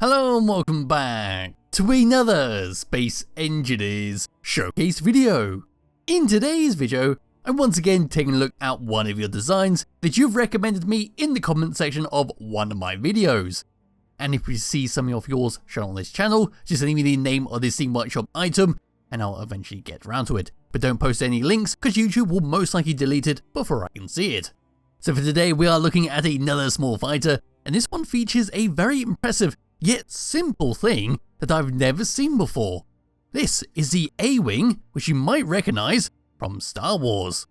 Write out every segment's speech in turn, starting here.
Hello and welcome back to another Space Engineers showcase video. In today's video, I'm once again taking a look at one of your designs that you've recommended me in the comment section of one of my videos. And if you see something of yours shown on this channel, just leave me the name of this Steam Workshop item and I'll eventually get around to it. But don't post any links because YouTube will most likely delete it before I can see it. So for today we are looking at another small fighter, and this one features a very impressive yet simple thing that I've never seen before. This is the A-Wing, which you might recognize from Star Wars.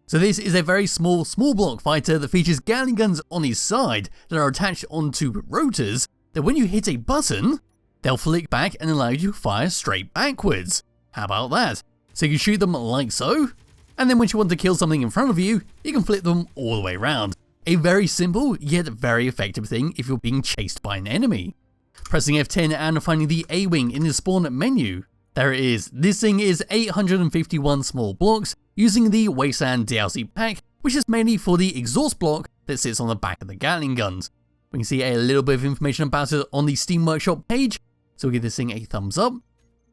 So this is a very small block fighter that features Gatling guns on his side that are attached onto rotors that when you hit a button, they'll flick back and allow you to fire straight backwards. How about that? So you can shoot them like so, and then when you want to kill something in front of you, you can flip them all the way around. A very simple yet very effective thing if you're being chased by an enemy. Pressing F10 and finding the A-Wing in the spawn menu. There it is. This thing is 851 small blocks using the Wasteland DLC pack, which is mainly for the exhaust block that sits on the back of the Gatling guns. We can see a little bit of information about it on the Steam Workshop page, so we'll give this thing a thumbs up.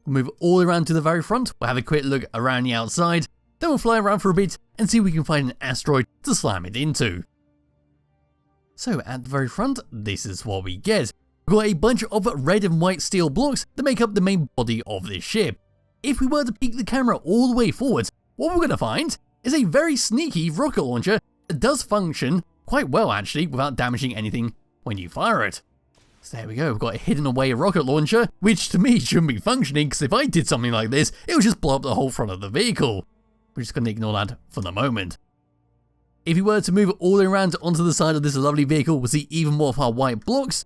We'll move all around to the very front, we'll have a quick look around the outside, then we'll fly around for a bit and see if we can find an asteroid to slam it into. So at the very front, this is what we get. We've got a bunch of red and white steel blocks that make up the main body of this ship. If we were to peek the camera all the way forwards, what we're going to find is a very sneaky rocket launcher that does function quite well actually without damaging anything when you fire it. So there we go, we've got a hidden away rocket launcher, which to me shouldn't be functioning because if I did something like this, it would just blow up the whole front of the vehicle. We're just going to ignore that for the moment. If you were to move all the way around onto the side of this lovely vehicle, we'll see even more of our white blocks.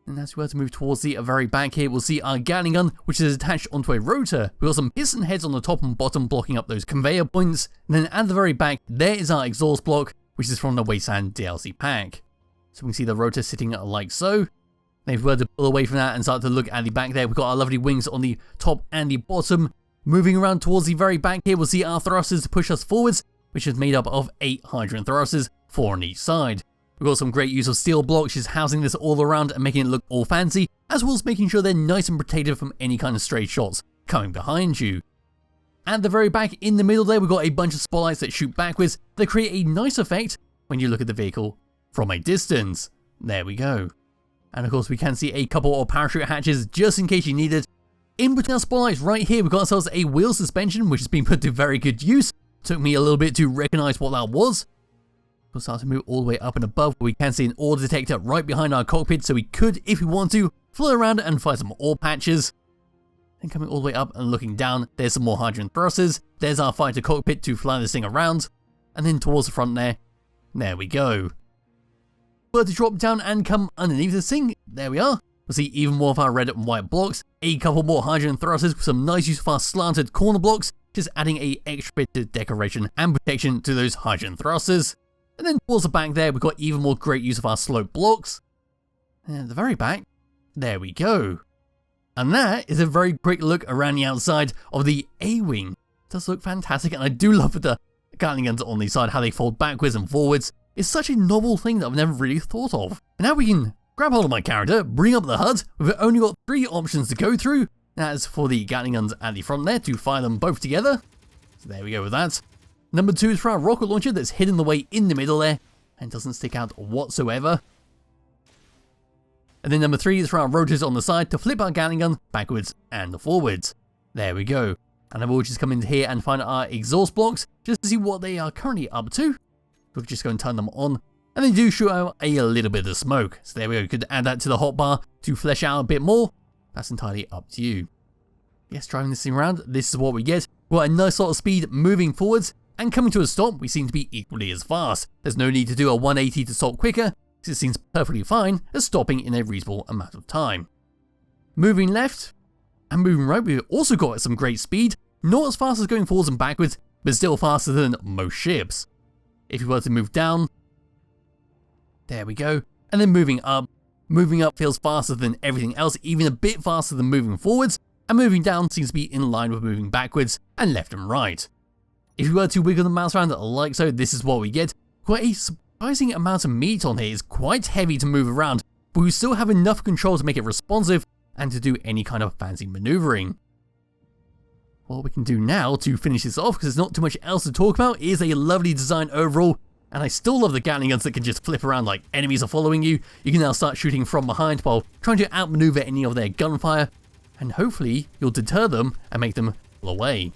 And as we were to move towards the very back here, we'll see our Gatling gun, which is attached onto a rotor. We've got some piston heads on the top and bottom blocking up those conveyor points. And then at the very back, there is our exhaust block, which is from the Wasteland DLC pack. So we can see the rotor sitting like so. Then if we were to pull away from that and start to look at the back there, we've got our lovely wings on the top and the bottom. Moving around towards the very back here, we'll see our thrusters to push us forwards, which is made up of 8 hydrant thrusters, 4 on each side. We've got some great use of steel blocks, just housing this all around and making it look all fancy, as well as making sure they're nice and protected from any kind of stray shots coming behind you. At the very back in the middle there, we've got a bunch of spotlights that shoot backwards that create a nice effect when you look at the vehicle from a distance. There we go. And of course we can see a couple of parachute hatches just in case you need it. In between our spotlights right here, we've got ourselves a wheel suspension, which has been put to very good use. Took me a little bit to recognize what that was. We'll start to move all the way up and above. We can see an ore detector right behind our cockpit, so we could, if we want to, fly around and find some ore patches. Then coming all the way up and looking down, there's some more hydrant thrusters. There's our fighter cockpit to fly this thing around. And then towards the front there we go. But to drop down and come underneath this thing, there we are. We'll see even more of our red and white blocks, a couple more hydrant thrusters with some nice use of our slanted corner blocks, just adding a extra bit of decoration and protection to those hydrant thrusters. And then towards the back there, we've got even more great use of our slope blocks. And at the very back, there we go. And that is a very quick look around the outside of the A-Wing. It does look fantastic, and I do love the Gatling guns on the side, how they fold backwards and forwards. It's such a novel thing that I've never really thought of. And now we can grab hold of my character, bring up the HUD. We've only got 3 options to go through. That's for the Gatling guns at the front there to fire them both together. So there we go with that. Number 2 is for our rocket launcher that's hidden away in the middle there and doesn't stick out whatsoever. And then number 3 is for our rotors on the side to flip our Gatling gun backwards and forwards. There we go. And then we'll just come in here and find our exhaust blocks just to see what they are currently up to. We'll just go and turn them on. And they do shoot out a little bit of smoke. So there we go. You could add that to the hotbar to flesh out a bit more. That's entirely up to you. Yes, driving this thing around, this is what we get. We've got a nice lot of speed moving forwards. And coming to a stop, we seem to be equally as fast. There's no need to do a 180 to stop quicker, because it seems perfectly fine as stopping in a reasonable amount of time. Moving left and moving right, we've also got some great speed. Not as fast as going forwards and backwards, but still faster than most ships. If you were to move down, there we go. And then moving up feels faster than everything else, even a bit faster than moving forwards. And moving down seems to be in line with moving backwards and left and right. If you were to wiggle the mouse around like so, this is what we get. Quite a surprising amount of meat on here. It's quite heavy to move around, but we still have enough control to make it responsive and to do any kind of fancy maneuvering. What we can do now to finish this off, because there's not too much else to talk about, is a lovely design overall. And I still love the Gatling guns that can just flip around like enemies are following you. You can now start shooting from behind while trying to outmaneuver any of their gunfire, and hopefully you'll deter them and make them pull away.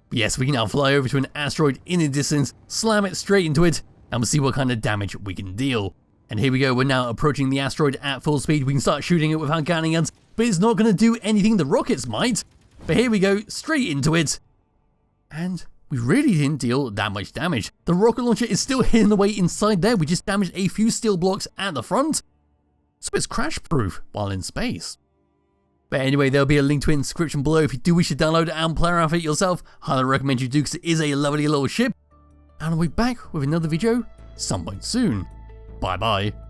But yes, we can now fly over to an asteroid in the distance, slam it straight into it, and we'll see what kind of damage we can deal. And here we go, we're now approaching the asteroid at full speed. We can start shooting it with our Gatling guns, but it's not going to do anything the rockets might. But here we go, straight into it. And we really didn't deal that much damage. The rocket launcher is still hidden away inside there. We just damaged a few steel blocks at the front. So it's crash proof while in space. But anyway, there'll be a link to it in the description below if you do wish to download it and play around with it yourself. Highly recommend you do, because it is a lovely little ship. And I'll be back with another video some point soon. Bye bye.